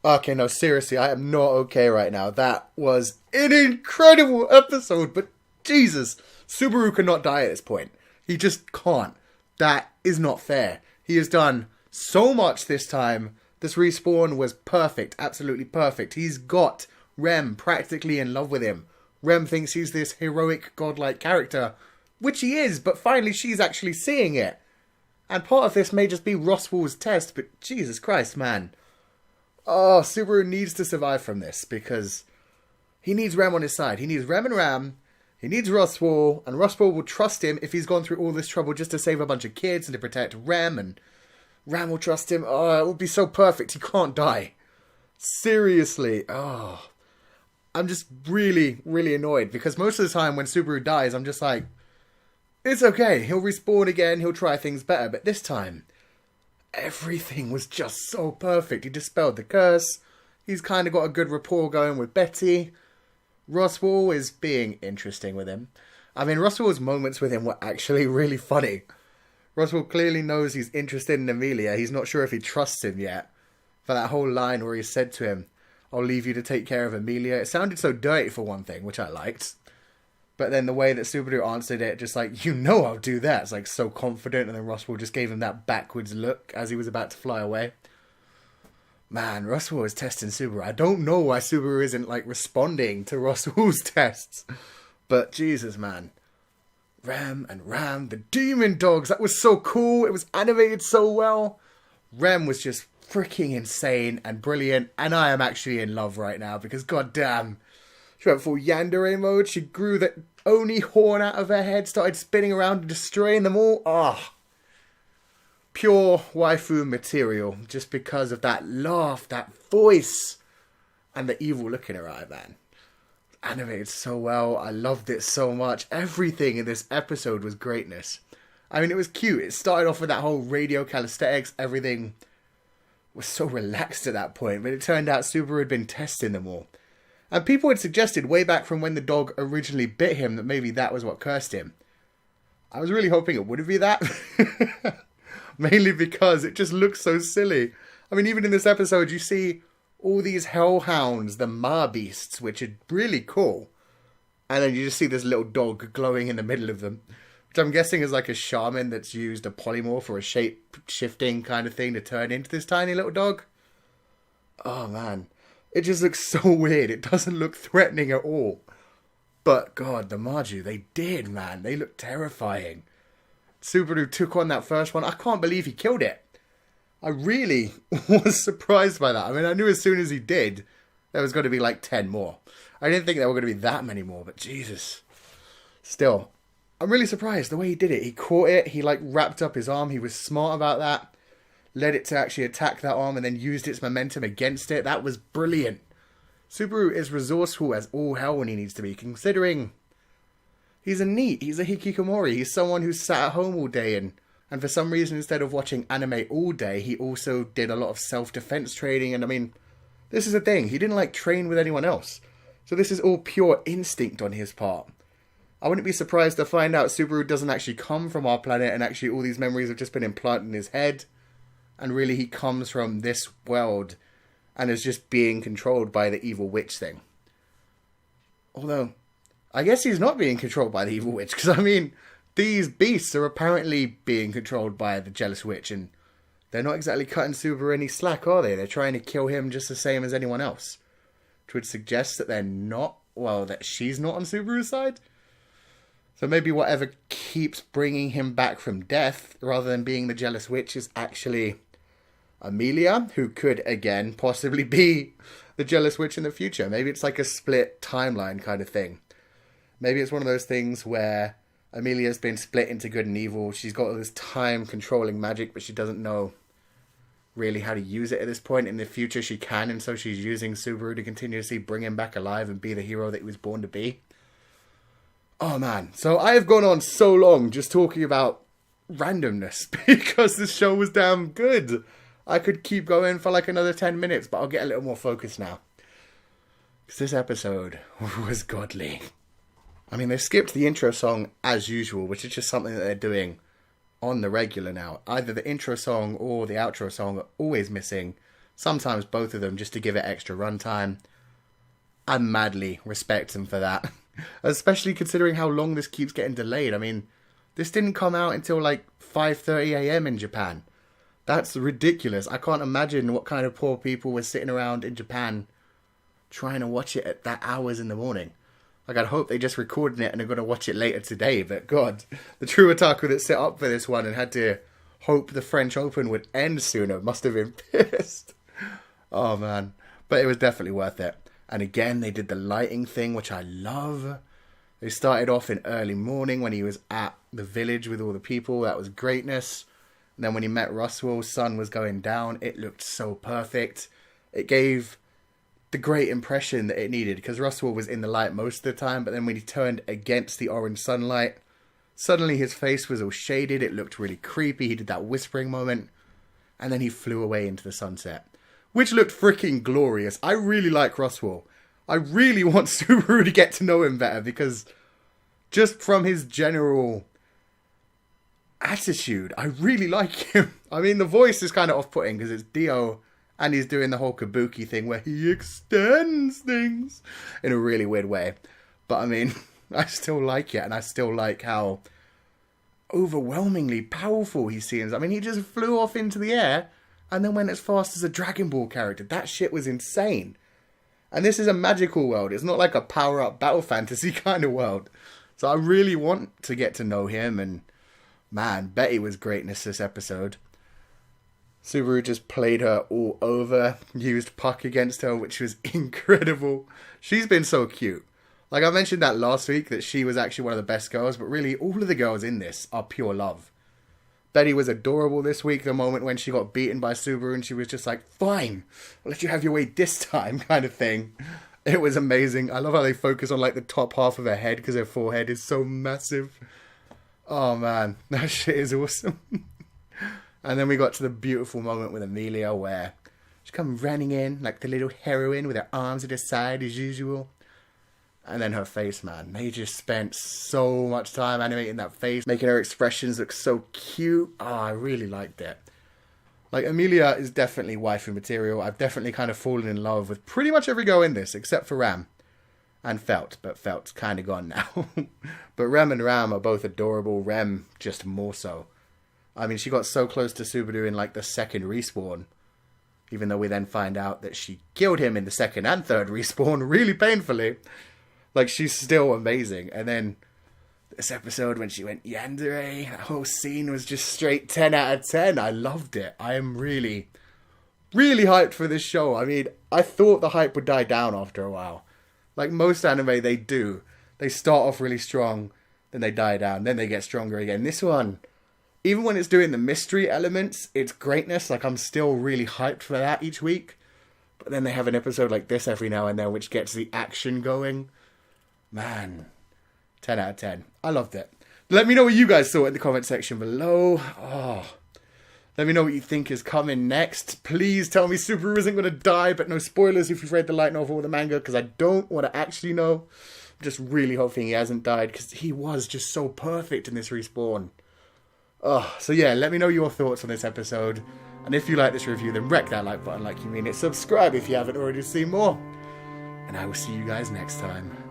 Okay, no, seriously, I am not okay right now. That was an incredible episode, but Jesus, Subaru cannot die at this point. He just can't. That is not fair. He has done so much this time. This respawn was perfect, absolutely perfect. He's got Rem practically in love with him. Rem thinks he's this heroic, godlike character, which he is, but finally she's actually seeing it. And part of this may just be Roswaal's test, but Jesus Christ, man. Oh, Subaru needs to survive from this because he needs Rem on his side. He needs Rem and Ram. He needs Roswaal, and Roswaal will trust him if he's gone through all this trouble just to save a bunch of kids and to protect Rem, and Ram will trust him. Oh, it will be so perfect. He can't die. Seriously. Oh, I'm just really, really annoyed because most of the time when Subaru dies, I'm just like, it's okay. He'll respawn again. He'll try things better. But this time, everything was just so perfect. He dispelled the curse. He's kind of got a good rapport going with Betty. Roswaal is being interesting with him. I mean, Roswaal's moments with him were actually really funny. Roswaal clearly knows he's interested in Emilia. He's not sure if he trusts him yet. For that whole line where he said to him, I'll leave you to take care of Emilia. It sounded so dirty for one thing, which I liked. But then the way that Subaru answered it, just like, you know I'll do that. It's like so confident. And then Roswaal just gave him that backwards look as he was about to fly away. Man, Roswaal is testing Subaru. I don't know why Subaru isn't like responding to Roswaal's tests. But Jesus, man. Rem and Ram, the demon dogs. That was so cool. It was animated so well. Rem was just freaking insane and brilliant. And I am actually in love right now because goddamn. She went full yandere mode. She grew that Oni horn out of her head, started spinning around and destroying them all. Ah, pure waifu material. Just because of that laugh, that voice, and the evil look in her eye, man. Animated so well. I loved it so much. Everything in this episode was greatness. I mean, it was cute. It started off with that whole radio calisthenics. Everything was so relaxed at that point. But it turned out Subaru had been testing them all. And people had suggested way back from when the dog originally bit him that maybe that was what cursed him. I was really hoping it wouldn't be that. Mainly because it just looks so silly. I mean, even in this episode, you see all these hellhounds, the Ma beasts, which are really cool. And then you just see this little dog glowing in the middle of them. Which I'm guessing is like a shaman that's used a polymorph or a shape-shifting kind of thing to turn into this tiny little dog. Oh, man. It just looks so weird. It doesn't look threatening at all. But, God, the Maju, they did, man. They look terrifying. Subaru took on that first one. I can't believe he killed it. I really was surprised by that. I mean, I knew as soon as he did, there was going to be like 10 more. I didn't think there were going to be that many more, but Jesus. Still, I'm really surprised the way he did it. He caught it. He like wrapped up his arm. He was smart about that. Led it to actually attack that arm and then used its momentum against it. That was brilliant. Subaru is resourceful as all hell when he needs to be, considering he's a hikikomori. He's someone who's sat at home all day and for some reason, instead of watching anime all day, he also did a lot of self-defense training. And I mean, this is the thing. He didn't like train with anyone else. So this is all pure instinct on his part. I wouldn't be surprised to find out Subaru doesn't actually come from our planet and actually all these memories have just been implanted in his head. And really he comes from this world and is just being controlled by the evil witch thing. Although, I guess he's not being controlled by the evil witch. Because, I mean, these beasts are apparently being controlled by the jealous witch. And they're not exactly cutting Subaru any slack, are they? They're trying to kill him just the same as anyone else. Which would suggest that they're not, well, that she's not on Subaru's side. So maybe whatever keeps bringing him back from death, rather than being the jealous witch, is actually Emilia, who could, again, possibly be the jealous witch in the future. Maybe it's like a split timeline kind of thing. Maybe it's one of those things where Emilia's been split into good and evil. She's got all this time-controlling magic, but she doesn't know really how to use it at this point. In the future, she can, and so she's using Subaru to continuously bring him back alive and be the hero that he was born to be. Oh, man. So I have gone on so long just talking about randomness because this show was damn good. I could keep going for like another 10 minutes, but I'll get a little more focused now. Because this episode was godly. I mean, they skipped the intro song as usual, which is just something that they're doing on the regular now. Either the intro song or the outro song are always missing. sometimes both of them, just to give it extra runtime. I madly respect them for that. Especially considering how long this keeps getting delayed. I mean, this didn't come out until like 5:30 a.m. in Japan. That's ridiculous. I can't imagine what kind of poor people were sitting around in Japan trying to watch it at that hours in the morning. Like, I'd hope they just recorded it and are going to watch it later today. But God, the true otaku that set up for this one and had to hope the French Open would end sooner must have been pissed. Oh man. But it was definitely worth it. And again, they did the lighting thing, which I love. They started off in early morning when he was at the village with all the people. That was greatness. And then when he met Roswaal, sun was going down. It looked so perfect. It gave the great impression that it needed, because Roswaal was in the light most of the time, but then when he turned against the orange sunlight, suddenly his face was all shaded. It looked really creepy. He did that whispering moment, and then he flew away into the sunset, which looked freaking glorious. I really like Roswaal. I really want Subaru to get to know him better, because just from his general attitude, I really like him. I mean, the voice is kind of off-putting because it's Dio, and he's doing the whole kabuki thing where he extends things in a really weird way. But I mean, I still like it, and I still like how overwhelmingly powerful he seems. I mean, he just flew off into the air and then went as fast as a Dragon Ball character. That shit was insane. And this is a magical world. It's not like a power-up battle fantasy kind of world. So I really want to get to know him, and man, Betty was greatness this episode. Subaru just played her all over, used Puck against her, which was incredible. She's been so cute. Like, I mentioned that last week, that she was actually one of the best girls, but really, all of the girls in this are pure love. Betty was adorable this week, the moment when she got beaten by Subaru, and she was just like, fine, I'll let you have your way this time, kind of thing. It was amazing. I love how they focus on, like, the top half of her head, because her forehead is so massive. Oh, man, that shit is awesome. And then we got to the beautiful moment with Emilia, where she come running in like the little heroine with her arms at her side as usual. And then her face, man. They just spent so much time animating that face, making her expressions look so cute. Oh, I really liked it. Like, Emilia is definitely waifu material. I've definitely kind of fallen in love with pretty much every girl in this, except for Ram. And Felt, but Felt's kind of gone now. But Rem and Ram are both adorable. Rem just more so. I mean, she got so close to Subaru in, like, the second respawn. Even though we then find out that she killed him in the second and third respawn really painfully. Like, she's still amazing. And then this episode when she went yandere, that whole scene was just straight 10 out of 10. I loved it. I am really, really hyped for this show. I mean, I thought the hype would die down after a while. Like most anime, they do. They start off really strong, then they die down, then they get stronger again. This one, even when it's doing the mystery elements, it's greatness. Like, I'm still really hyped for that each week. But then they have an episode like this every now and then, which gets the action going. Man, 10 out of 10. I loved it. Let me know what you guys thought in the comment section below. Oh, let me know what you think is coming next. Please tell me Subaru isn't going to die, but no spoilers if you've read the light novel or the manga, because I don't want to actually know. I'm just really hoping he hasn't died, because he was just so perfect in this respawn. Oh, so yeah, let me know your thoughts on this episode. And if you like this review, then wreck that like button like you mean it. Subscribe if you haven't already seen more. And I will see you guys next time.